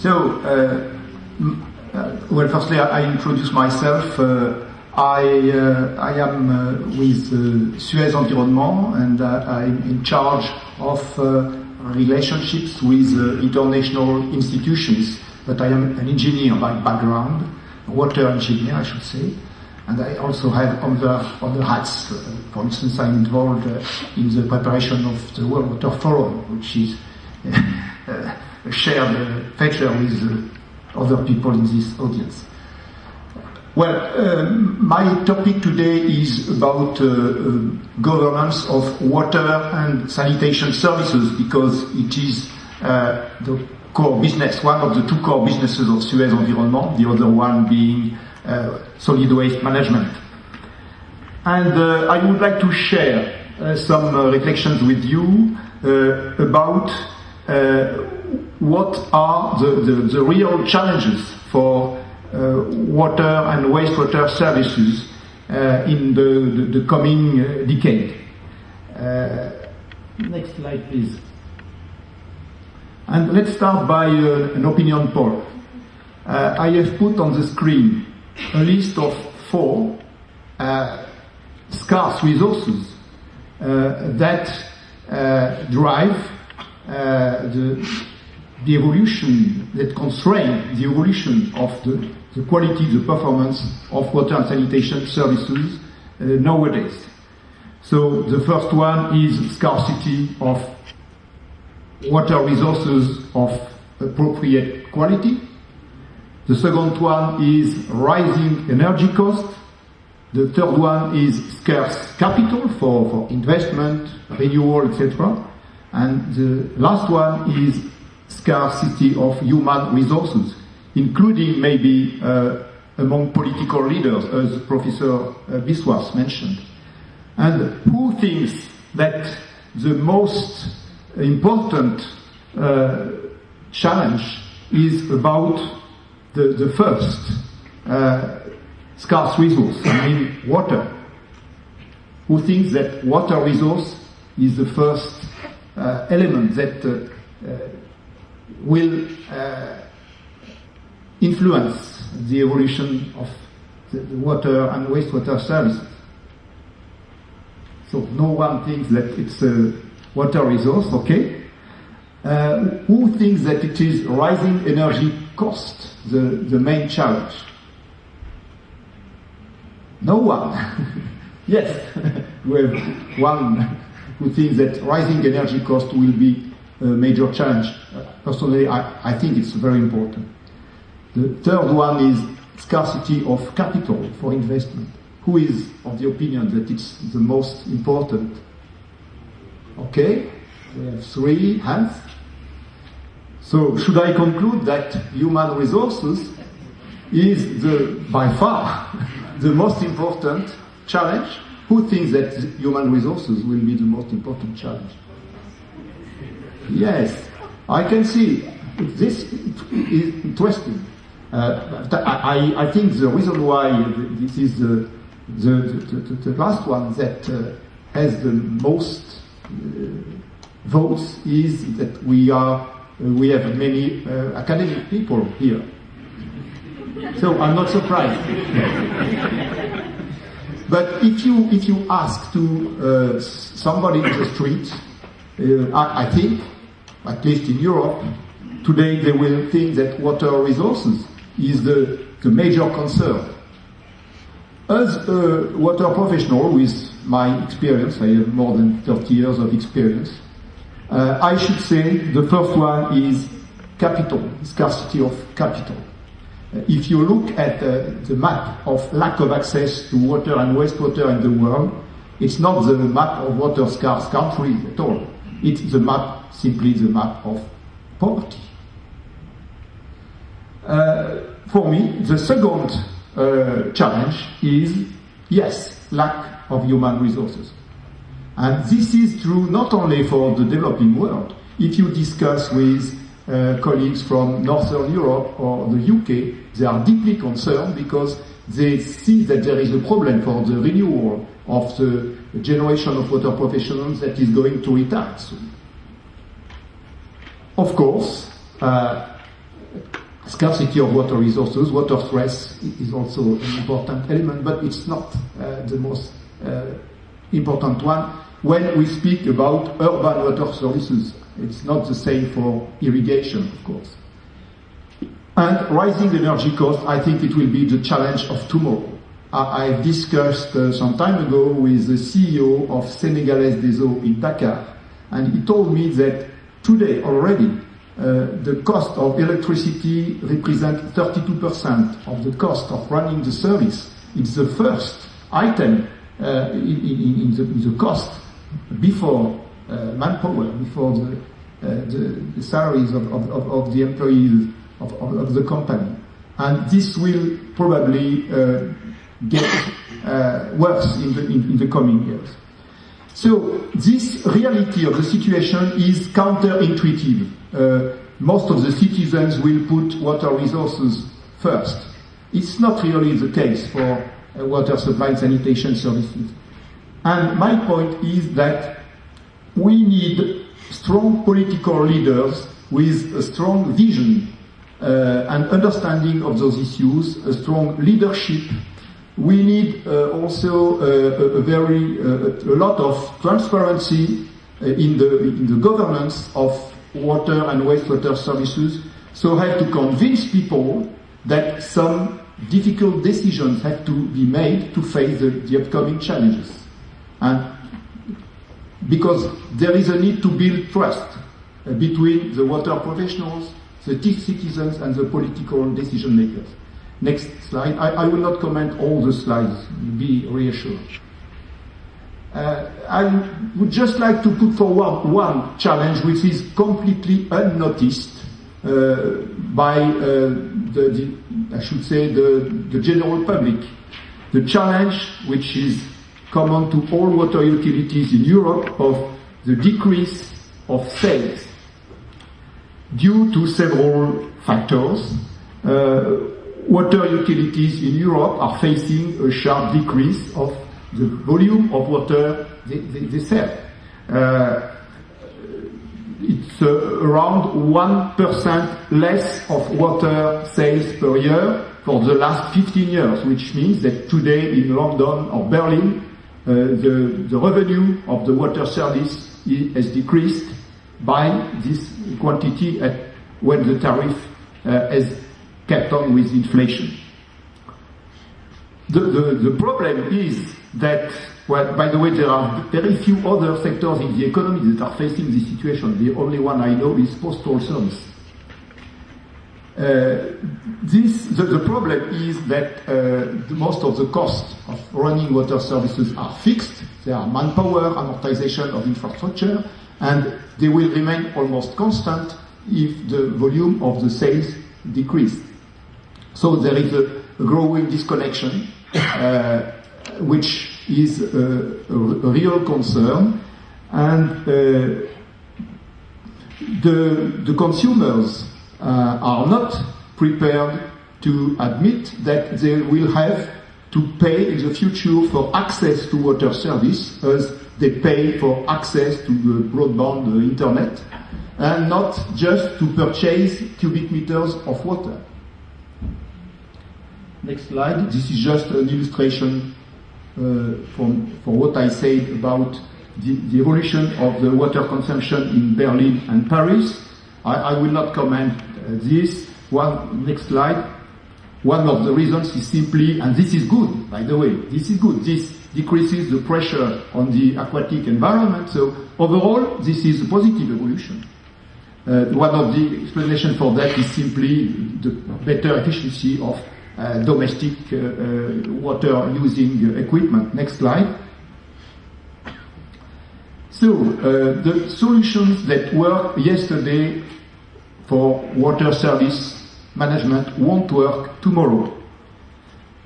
So, well, firstly, I introduce myself. I am with Suez Environnement, and I'm in charge of relationships with international institutions. But I am an engineer by background, water engineer, I should say. And I also have other hats. For instance, I'm involved in the preparation of the World Water Forum, which is a shared feature with other people in this audience. Well, my topic today is about governance of water and sanitation services, because it is the core business, one of the two core businesses of Suez Environnement, the other one being solid waste management. And I would like to share some reflections with you about what are the real challenges for water and wastewater services in the coming decade. Next slide, please. And let's start by an opinion poll. I have put on the screen a list of 4 scarce resources that drive the evolution, that constrain the evolution of the quality, the performance of water and sanitation services nowadays. So the first one is scarcity of water resources of appropriate quality. The second one is rising energy cost. The third one is scarce capital for investment, renewal, etc. And the last one is scarcity of human resources, including maybe among political leaders, as Professor Biswas mentioned. And who thinks that the most important challenge is about the first scarce resource, I mean water? Who thinks that water resource is the first element that will influence the evolution of the water and wastewater services? So no one thinks that it's a water resource, okay? Who thinks that it is rising energy cost, the main challenge? No one. Yes, we have one who thinks that rising energy cost will be a major challenge. Personally, I think it's very important. The third one is scarcity of capital for investment. Who is of the opinion that it's the most important? Okay, we have 3 hands. So should I conclude that human resources is by far the most important challenge? Who thinks that human resources will be the most important challenge? Yes, I can see. This is interesting. I think the reason why this is the last one that has the most votes is that we have many academic people here. So I'm not surprised. But if you ask to somebody in the street, I think, at least in Europe, today they will think that water resources is the major concern. As a water professional, with my experience, I have more than 30 years of experience, I should say the first one is capital, scarcity of capital. If you look at the map of lack of access to water and wastewater in the world, it's not the map of water scarce countries at all. It's simply the map of poverty. For me, the second challenge is, yes, lack of human resources. And this is true not only for the developing world. If you discuss with colleagues from Northern Europe or the UK, they are deeply concerned because they see that there is a problem for the renewal of the generation of water professionals that is going to retire soon. Of course, scarcity of water resources. Water stress is also an important element, but it's not the most important one. When we speak about urban water services, it's not the same for irrigation, of course. And rising energy costs, I think it will be the challenge of tomorrow. I discussed some time ago with the CEO of Sénégalaises des Eaux in Dakar, and he told me that today already the cost of electricity represents 32% of the cost of running the service. It's the first item in the cost before manpower, before the salaries of the employees of the company. And this will probably get worse in the coming years. So this reality of the situation is counterintuitive. Most of the citizens will put water resources first. It's not really the case for water supply and sanitation services. And my point is that we need strong political leaders with a strong vision and understanding of those issues, a strong leadership. We need also a lot of transparency in the governance of water and wastewater services. So I have to convince people that some difficult decisions have to be made to face the upcoming challenges. And because there is a need to build trust between the water professionals, the citizens, and the political decision makers. Next slide. I will not comment all the slides, be reassured. I would just like to put forward one challenge which is completely unnoticed by the general public. The challenge which is common to all water utilities in Europe of the decrease of sales due to several factors. Water utilities in Europe are facing a sharp decrease of the volume of water they sell. It's around 1% less of water sales per year for the last 15 years, which means that today in London or Berlin, the revenue of the water service has decreased by this quantity when the tariff has kept on with inflation. The problem is that, well, by the way, there are very few other sectors in the economy that are facing this situation. The only one I know is postal service. The problem is that most of the costs of running water services are fixed. There are manpower, amortization of infrastructure, and they will remain almost constant if the volume of the sales decrease. So there is a growing disconnection, which is a real concern, and the consumers are not prepared to admit that they will have to pay in the future for access to water service as they pay for access to the broadband internet, and not just to purchase cubic meters of water. Next slide. This is just an illustration for what I said about the evolution of the water consumption in Berlin and Paris. I will not comment this. Next slide. One of the reasons is simply, and this is good, by the way, this is good. This decreases the pressure on the aquatic environment. So overall, this is a positive evolution. One of the explanations for that is simply the better efficiency of domestic water using equipment. Next slide. So the solutions that worked yesterday for water service management won't work tomorrow.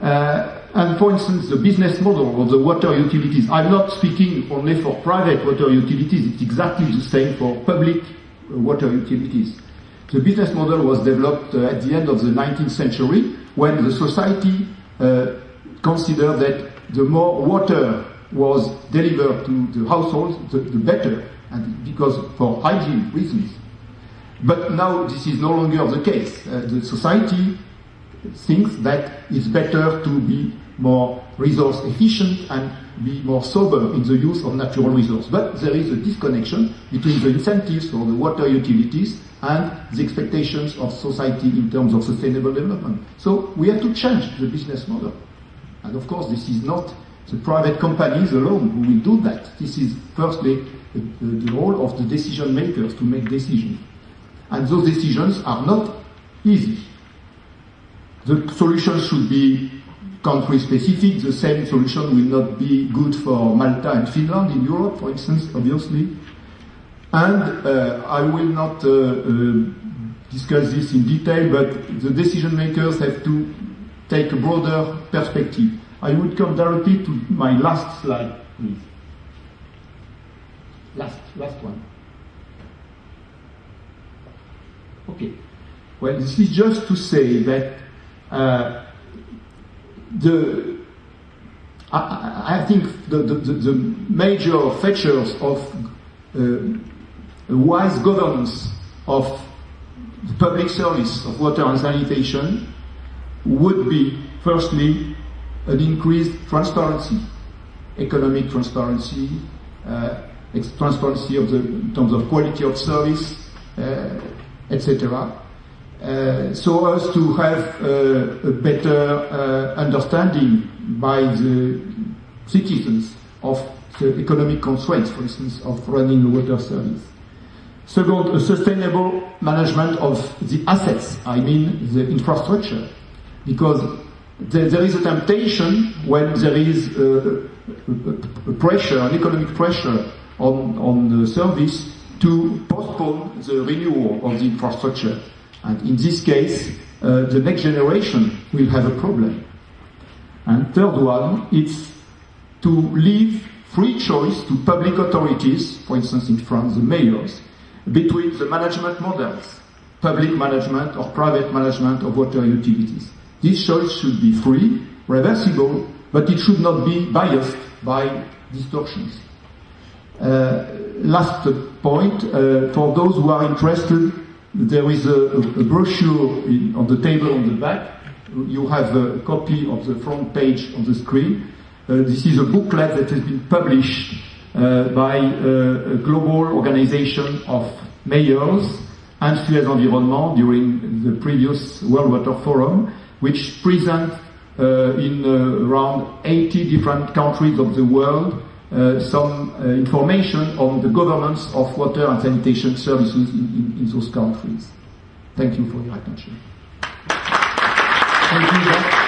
And for instance, the business model of the water utilities, I'm not speaking only for private water utilities, it's exactly the same for public water utilities. The business model was developed at the end of the 19th century when the society considered that the more water was delivered to the households, the better, and because for hygiene reasons. But now this is no longer the case. The society thinks that it's better to be more resource efficient and be more sober in the use of natural resources. But there is a disconnection between the incentives for the water utilities and the expectations of society in terms of sustainable development. So we have to change the business model. And of course, this is not the private companies alone who will do that. This is firstly the role of the decision makers to make decisions. And those decisions are not easy. The solution should be country specific. The same solution will not be good for Malta and Finland in Europe, for instance, obviously. And I will not discuss this in detail, but the decision makers have to take a broader perspective. I would come directly to my last slide, please. Last one. Okay. Well, this is just to say that I think the major features of wise governance of the public service of water and sanitation would be, firstly, an increased transparency, economic transparency, transparency in terms of quality of service, etc. So as to have a better understanding by the citizens of the economic constraints, for instance, of running a water service. Second, a sustainable management of the assets, I mean the infrastructure, because there is a temptation when there is a pressure, an economic pressure on the service to postpone the renewal of the infrastructure. And in this case, the next generation will have a problem. And third one, it's to leave free choice to public authorities, for instance in France, the mayors, between the management models, public management or private management of water utilities. This choice should be free, reversible, but it should not be biased by distortions. Last point, for those who are interested, there is a brochure on the table on the back. You have a copy of the front page on the screen. This is a booklet that has been published by a global organization of mayors and Suez Environnement during the previous World Water Forum, which present in around 80 different countries of the world some information on the governance of water and sanitation services in those countries. Thank you for your attention. Thank you, Jacques.